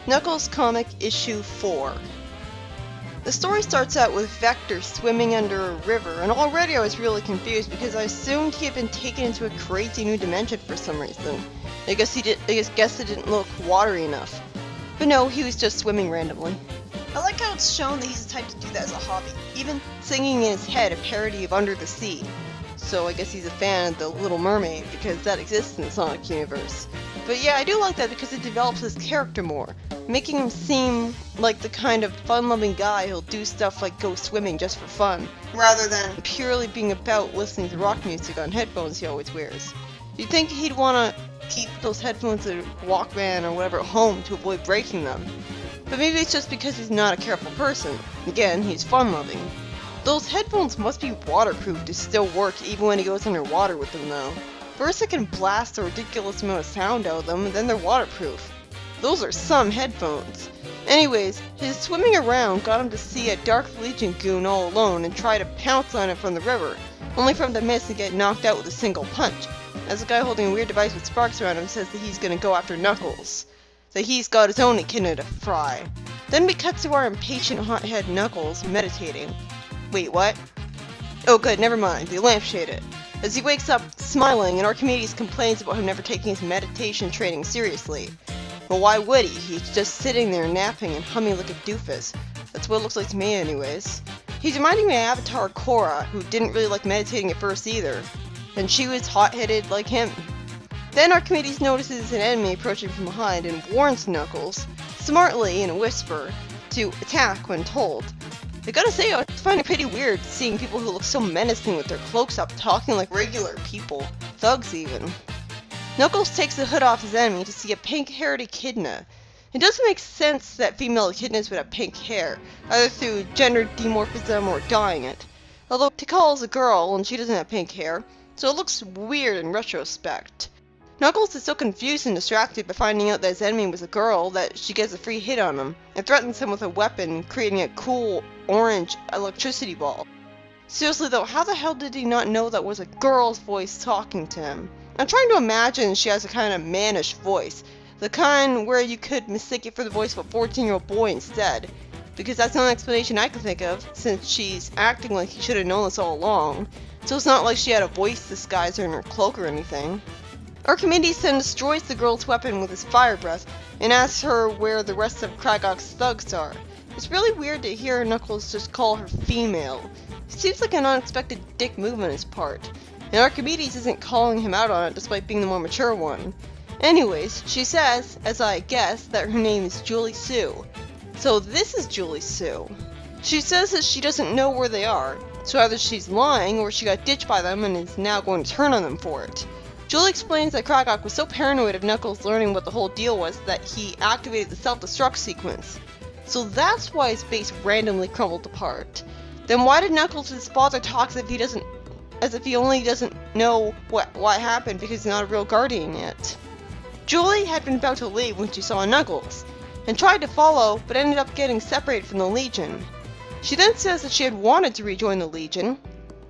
Knuckles Comic Issue 4. The story starts out with Vector swimming under a river, and already I was really confused because I assumed he had been taken into a crazy new dimension for some reason. I guess it didn't look watery enough. But no, he was just swimming randomly. I like how it's shown that he's the type to do that as a hobby, even singing in his head a parody of Under the Sea. So I guess he's a fan of The Little Mermaid, because that exists in the Sonic universe. But yeah, I do like that because it develops his character more, making him seem like the kind of fun-loving guy who'll do stuff like go swimming just for fun, rather than purely being about listening to rock music on headphones he always wears. You'd think he'd want to keep those headphones or Walkman or whatever at home to avoid breaking them. But maybe it's just because he's not a careful person. Again, he's fun-loving. Those headphones must be waterproof to still work even when he goes underwater with them though. First it can blast a ridiculous amount of sound out of them, and then they're waterproof. Those are some headphones. Anyways, his swimming around got him to see a Dark Legion goon all alone and try to pounce on it from the river, only for him to miss and get knocked out with a single punch, as a guy holding a weird device with sparks around him says that he's gonna go after Knuckles. That he's got his own echidna to fry. Then we cut to our impatient hothead Knuckles meditating. Wait, what? Oh good, never mind, they lampshade it. As he wakes up smiling and Archimedes complains about him never taking his meditation training seriously. Well, why would he? He's just sitting there napping and humming like a doofus. That's what it looks like to me anyways. He's reminding me of Avatar Korra, who didn't really like meditating at first either. And she was hot-headed like him. Then Archimedes notices an enemy approaching from behind and warns Knuckles, smartly in a whisper, to attack when told. I gotta say, I find it pretty weird seeing people who look so menacing with their cloaks up talking like regular people, thugs even. Knuckles takes the hood off his enemy to see a pink-haired echidna. It doesn't make sense that female echidnas would have pink hair, either through gender dimorphism or dyeing it. Although Tikal is a girl and she doesn't have pink hair, so it looks weird in retrospect. Knuckles is so confused and distracted by finding out that his enemy was a girl that she gets a free hit on him, and threatens him with a weapon, creating a cool orange electricity ball. Seriously though, how the hell did he not know that was a girl's voice talking to him? I'm trying to imagine she has a kind of mannish voice, the kind where you could mistake it for the voice of a 14-year-old boy instead, because that's the only explanation I can think of, since she's acting like he should have known this all along, so it's not like she had a voice disguiser in her cloak or anything. Archimedes then destroys the girl's weapon with his fire breath, and asks her where the rest of Kragok's thugs are. It's really weird to hear Knuckles just call her female. It seems like an unexpected dick move on his part, and Archimedes isn't calling him out on it despite being the more mature one. Anyways, she says, as I guess, that her name is Julie Sue. So this is Julie Sue. She says that she doesn't know where they are, so either she's lying or she got ditched by them and is now going to turn on them for it. Julie explains that Kragok was so paranoid of Knuckles learning what the whole deal was that he activated the self-destruct sequence. So that's why his base randomly crumbled apart. Then why did Knuckles' father talk as if he only doesn't know what happened because he's not a real guardian yet? Julie had been about to leave when she saw Knuckles, and tried to follow, but ended up getting separated from the Legion. She then says that she had wanted to rejoin the Legion,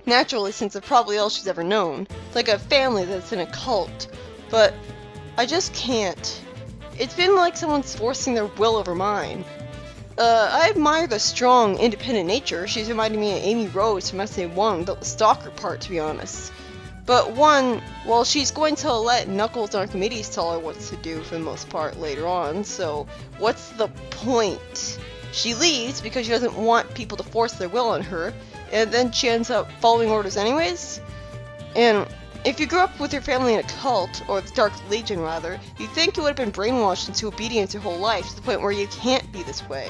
naturally since it's probably all she's ever known. It's like a family that's in a cult, but I just can't. It's been like someone's forcing their will over mine. I admire the strong, independent nature. She's reminding me of Amy Rose from SA1 without the stalker part, to be honest. But well, she's going to let Knuckles and Archimedes tell her what to do for the most part later on, so what's the point? She leaves because she doesn't want people to force their will on her, and then she ends up following orders anyways? And if you grew up with your family in a cult, or the Dark Legion rather, you'd think you would have been brainwashed into obedience your whole life to the point where you can't be this way.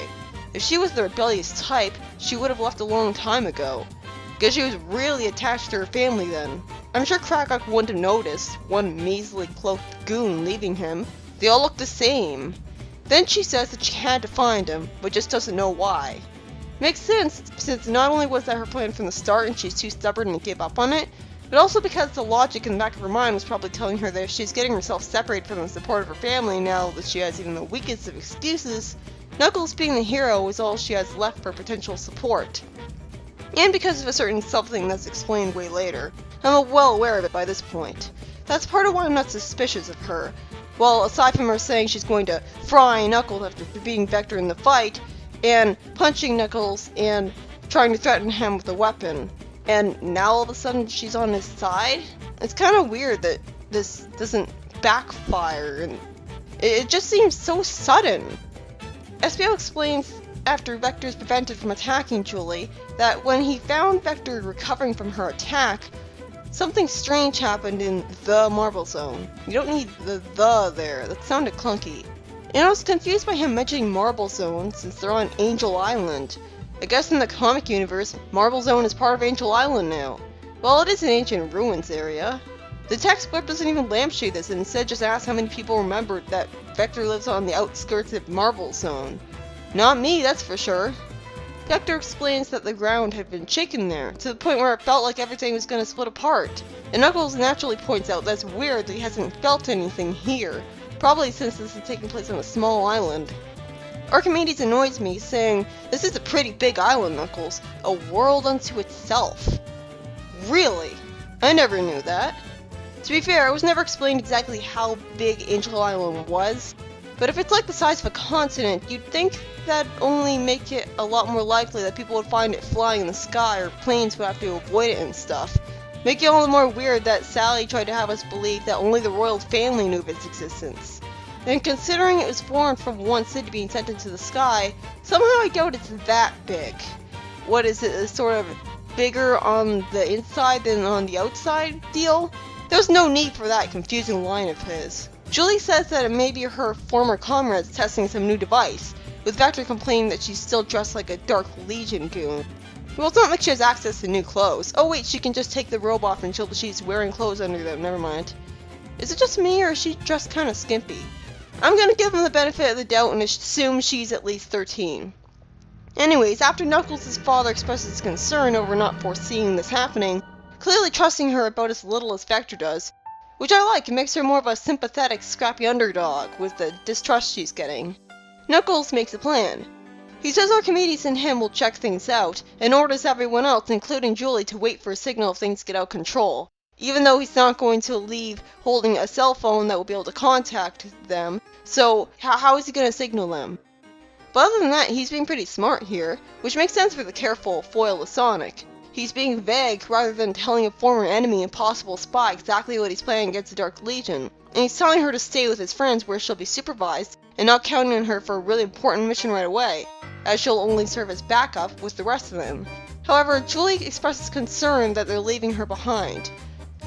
If she was the rebellious type, she would have left a long time ago, because she was really attached to her family then. I'm sure Kragok wouldn't have noticed one measly cloaked goon leaving him. They all look the same. Then she says that she had to find him, but just doesn't know why. Makes sense, since not only was that her plan from the start and she's too stubborn and gave up on it, but also because the logic in the back of her mind was probably telling her that if she's getting herself separated from the support of her family now that she has even the weakest of excuses, Knuckles being the hero is all she has left for potential support. And because of a certain something that's explained way later. I'm well aware of it by this point. That's part of why I'm not suspicious of her. Well, aside from her saying she's going to fry Knuckles after beating Vector in the fight, and punching Knuckles and trying to threaten him with a weapon, and now all of a sudden she's on his side? It's kind of weird that this doesn't backfire, and it just seems so sudden. Espio explains after Vector's prevented from attacking Julie that when he found Vector recovering from her attack, something strange happened in the Marble Zone. You don't need the there, that sounded clunky. And I was confused by him mentioning Marble Zone since they're on Angel Island. I guess in the comic universe, Marble Zone is part of Angel Island now. Well, it is an ancient ruins area. The textbook doesn't even lampshade this and instead just asks how many people remembered that Vector lives on the outskirts of Marble Zone. Not me, that's for sure. Vector explains that the ground had been shaken there, to the point where it felt like everything was going to split apart. And Knuckles naturally points out that's weird that he hasn't felt anything here, probably since this is taking place on a small island. Archimedes annoys me, saying, "This is a pretty big island, Knuckles, a world unto itself." Really? I never knew that. To be fair, it was never explained exactly how big Angel Island was, but if it's like the size of a continent, you'd think that'd only make it a lot more likely that people would find it flying in the sky or planes would have to avoid it and stuff. Make it all the more weird that Sally tried to have us believe that only the royal family knew of its existence. And considering it was formed from one city being sent into the sky, somehow I doubt it's that big. What is it, a sort of bigger on the inside than on the outside deal? There's no need for that confusing line of his. Julie says that it may be her former comrades testing some new device, with Vector complaining that she's still dressed like a Dark Legion goon. Well, it's not like she has access to new clothes. Oh wait, she can just take the robe off until she's wearing clothes under them, never mind. Is it just me, or is she dressed kinda skimpy? I'm gonna give him the benefit of the doubt and assume she's at least 13. Anyways, after Knuckles' father expresses concern over not foreseeing this happening, clearly trusting her about as little as Vector does, which I like, it makes her more of a sympathetic, scrappy underdog with the distrust she's getting. Knuckles makes a plan. He says Archimedes and him will check things out, and orders everyone else, including Julie, to wait for a signal if things get out of control, even though he's not going to leave holding a cell phone that will be able to contact them, so how is he going to signal them? But other than that, he's being pretty smart here, which makes sense for the careful foil of Sonic. He's being vague rather than telling a former enemy and possible spy exactly what he's planning against the Dark Legion, and he's telling her to stay with his friends where she'll be supervised and not counting on her for a really important mission right away, as she'll only serve as backup with the rest of them. However, Julie expresses concern that they're leaving her behind.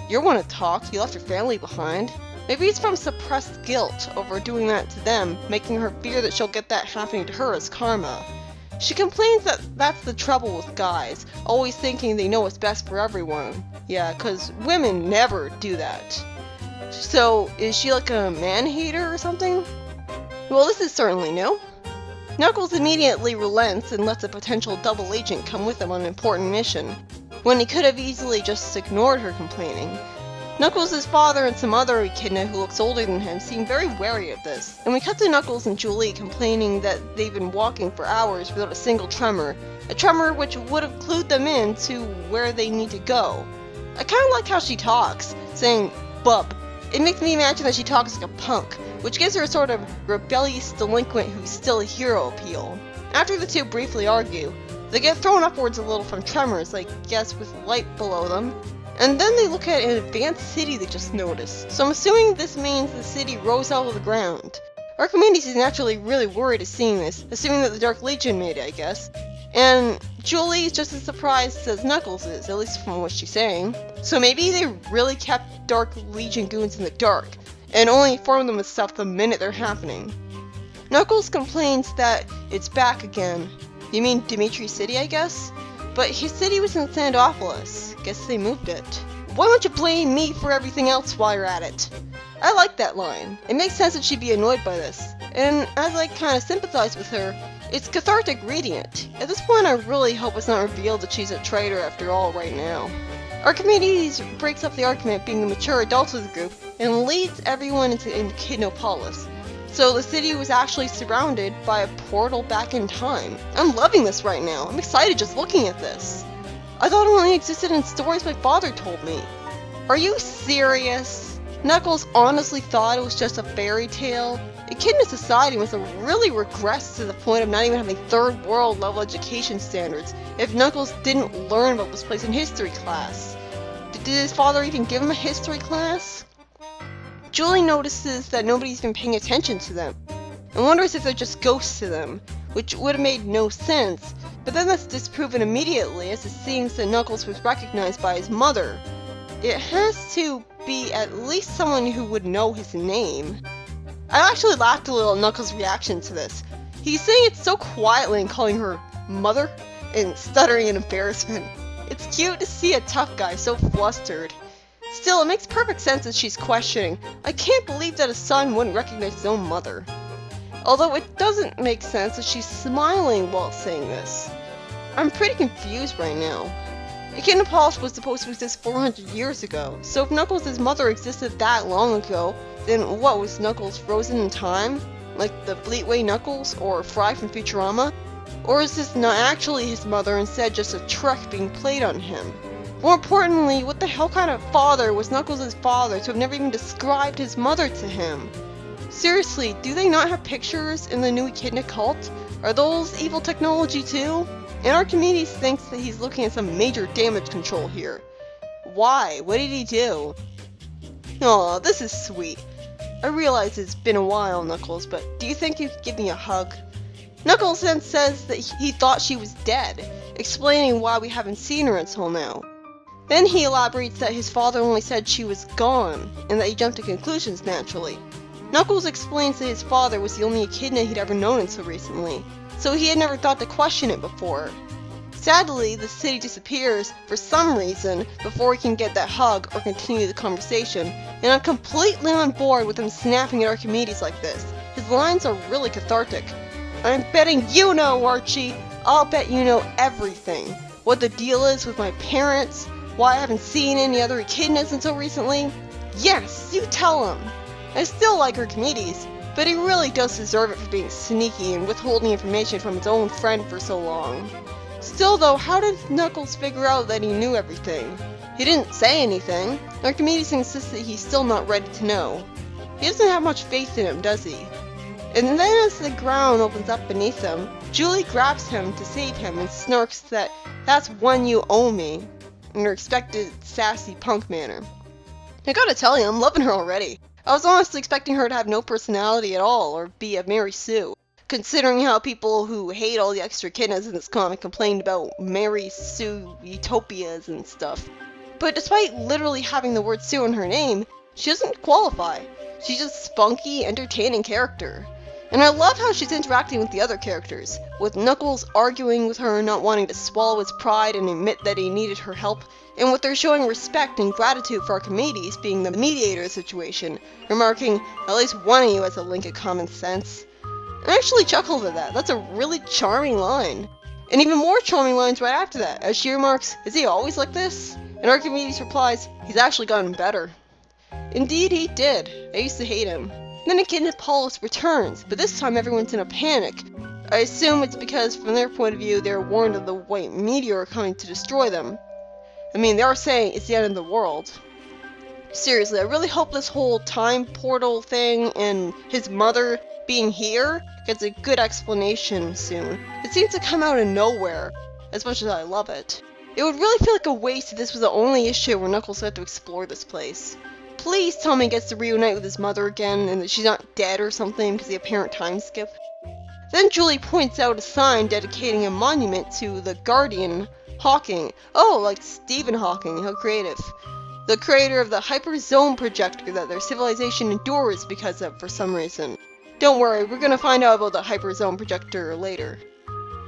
You're one to talk, you left your family behind. Maybe it's from suppressed guilt over doing that to them, making her fear that she'll get that happening to her as karma. She complains that that's the trouble with guys, always thinking they know what's best for everyone. Yeah, 'cause women never do that. So, is she like a man-hater or something? Well, this is certainly new. Knuckles immediately relents and lets a potential double agent come with him on an important mission, when he could have easily just ignored her complaining. Knuckles' father and some other echidna who looks older than him seem very wary of this, and we cut to Knuckles and Julie complaining that they've been walking for hours without a single tremor, a tremor which would have clued them in to where they need to go. I kinda like how she talks, saying bub. It makes me imagine that she talks like a punk, which gives her a sort of rebellious delinquent who's still a hero appeal. After the two briefly argue, they get thrown upwards a little from tremors, I guess with light below them, and then they look at an advanced city they just noticed, so I'm assuming this means the city rose out of the ground. Archimedes is naturally really worried at seeing this, assuming that the Dark Legion made it, I guess. And Julie is just as surprised as Knuckles is, at least from what she's saying. So maybe they really kept Dark Legion goons in the dark, and only informed them of stuff the minute they're happening. Knuckles complains that it's back again. You mean Dimitri City, I guess? But his city was in Sandopolis. Guess they moved it. Why don't you blame me for everything else while you're at it? I like that line. It makes sense that she'd be annoyed by this. And as I kinda sympathize with her, it's cathartic reading it. At this point I really hope it's not revealed that she's a traitor after all right now. Archimedes breaks up the argument being the mature adult of the group and leads everyone into Echidnopolis. So the city was actually surrounded by a portal back in time. I'm loving this right now. I'm excited just looking at this. I thought it only existed in stories my father told me. Are you serious? Knuckles honestly thought it was just a fairy tale. Echidna society must have really regressed to the point of not even having third world level education standards if Knuckles didn't learn about this place in history class. Did his father even give him a history class? Julie notices that nobody's been paying attention to them, and wonders if they're just ghosts to them, which would have made no sense, but then that's disproven immediately as it seems that Knuckles was recognized by his mother. It has to be at least someone who would know his name. I actually laughed a little at Knuckles' reaction to this. He's saying it so quietly and calling her mother, and stuttering in embarrassment. It's cute to see a tough guy so flustered. Still, it makes perfect sense that she's questioning. I can't believe that a son wouldn't recognize his own mother. Although it doesn't make sense that she's smiling while saying this. I'm pretty confused right now. Echidna Polish was supposed to exist 400 years ago, so if Knuckles' mother existed that long ago, then what, was Knuckles frozen in time? Like the Fleetway Knuckles, or Fry from Futurama? Or is this not actually his mother, instead just a trick being played on him? More importantly, what the hell kind of father was Knuckles' father to have never even described his mother to him? Seriously, do they not have pictures in the new Echidna cult? Are those evil technology too? And Archimedes thinks that he's looking at some major damage control here. Why? What did he do? Aw, this is sweet. I realize it's been a while, Knuckles, but do you think you could give me a hug? Knuckles then says that he thought she was dead, explaining why we haven't seen her until now. Then he elaborates that his father only said she was gone, and that he jumped to conclusions naturally. Knuckles explains that his father was the only Echidna he'd ever known until recently, so he had never thought to question it before. Sadly, the city disappears for some reason before he can get that hug or continue the conversation, and I'm completely on board with him snapping at Archimedes like this. His lines are really cathartic. I'm betting you know, Archie! I'll bet you know everything. What the deal is with my parents, why I haven't seen any other Echidnas until recently. Yes, you tell him! I still like Archimedes, but he really does deserve it for being sneaky and withholding information from his own friend for so long. Still though, how did Knuckles figure out that he knew everything? He didn't say anything. Archimedes insists that he's still not ready to know. He doesn't have much faith in him, does he? And then as the ground opens up beneath him, Julie grabs him to save him and snarks that that's one you owe me, in her expected sassy punk manner. I gotta tell you, I'm loving her already. I was honestly expecting her to have no personality at all, or be a Mary Sue, considering how people who hate all the extra echidnas in this comic complained about Mary Sue utopias and stuff. But despite literally having the word Sue in her name, she doesn't qualify. She's just a spunky, entertaining character. And I love how she's interacting with the other characters, with Knuckles arguing with her not wanting to swallow his pride and admit that he needed her help, and with her showing respect and gratitude for Archimedes being the mediator of the situation, remarking, at least one of you has a link of common sense. I actually chuckled at that. That's a really charming line. And even more charming lines right after that, as she remarks, is he always like this? And Archimedes replies, he's actually gotten better. Indeed he did. I used to hate him. Then Echidna Polish returns, but this time everyone's in a panic. I assume it's because from their point of view they were warned of the white meteor coming to destroy them. I mean, they are saying it's the end of the world. Seriously, I really hope this whole time portal thing and his mother being here gets a good explanation soon. It seems to come out of nowhere, as much as I love it. It would really feel like a waste if this was the only issue where Knuckles had to explore this place. Please tell me he gets to reunite with his mother again and that she's not dead or something because of the apparent time skip. Then Julie points out a sign dedicating a monument to the Guardian Hawking. Oh, like Stephen Hawking, how creative. The creator of the hyperzone projector that their civilization endures because of for some reason. Don't worry, we're gonna find out about the hyperzone projector later.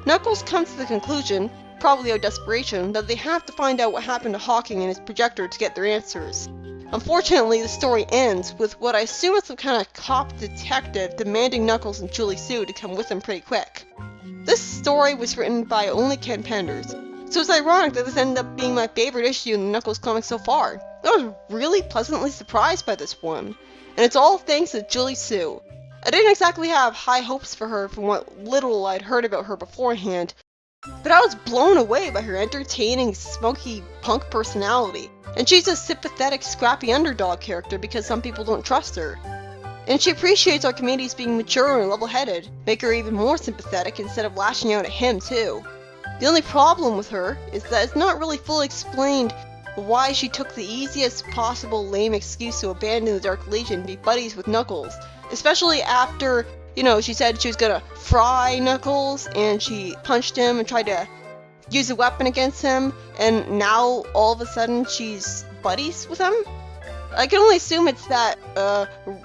Knuckles comes to the conclusion, probably out of desperation, that they have to find out what happened to Hawking and his projector to get their answers. Unfortunately, the story ends with what I assume is some kind of cop detective demanding Knuckles and Julie Sue to come with him pretty quick. This story was written by only Ken Penders, so it's ironic that this ended up being my favorite issue in the Knuckles comics so far. I was really pleasantly surprised by this one, and it's all thanks to Julie Sue. I didn't exactly have high hopes for her from what little I'd heard about her beforehand, But I was blown away by her entertaining, smoky punk personality. And she's a sympathetic, scrappy underdog character because some people don't trust her. And she appreciates Archimedes being mature and level-headed, make her even more sympathetic instead of lashing out at him too. The only problem with her is that it's not really fully explained why she took the easiest possible lame excuse to abandon the Dark Legion and be buddies with Knuckles, especially after, she said she was gonna fry Knuckles and she punched him and tried to use a weapon against him, and now all of a sudden she's buddies with him? I can only assume it's that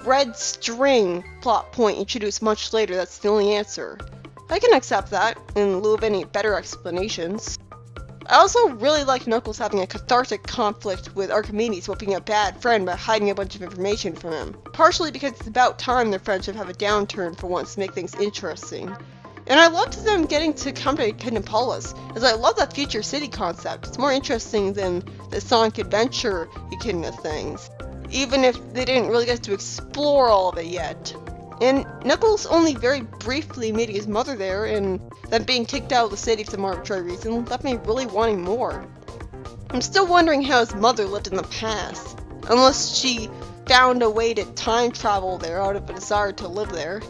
red string plot point introduced much later that's the only answer. I can accept that, in lieu of any better explanations. I also really like Knuckles having a cathartic conflict with Archimedes while being a bad friend by hiding a bunch of information from him. Partially because it's about time their friendship have a downturn for once to make things interesting. And I loved them getting to come to Kingdom Palace, as I love that future city concept. It's more interesting than the Sonic Adventure Echidna things, even if they didn't really get to explore all of it yet. And Knuckles only very briefly meeting his mother there, and then being kicked out of the city for some arbitrary reason, left me really wanting more. I'm still wondering how his mother lived in the past, unless she found a way to time travel there out of a desire to live there.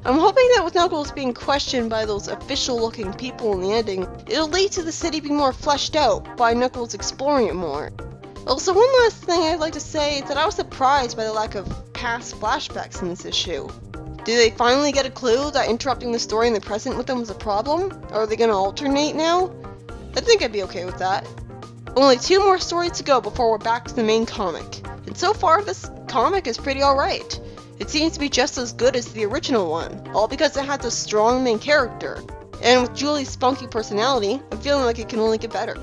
I'm hoping that with Knuckles being questioned by those official-looking people in the ending, it'll lead to the city being more fleshed out by Knuckles exploring it more. Also, one last thing I'd like to say is that I was surprised by the lack of past flashbacks in this issue. Do they finally get a clue that interrupting the story in the present with them was a problem? Or are they gonna alternate now? I think I'd be okay with that. Only 2 more stories to go before we're back to the main comic. And so far, this comic is pretty alright. It seems to be just as good as the original one, all because it has a strong main character. And with Julie's spunky personality, I'm feeling like it can only get better.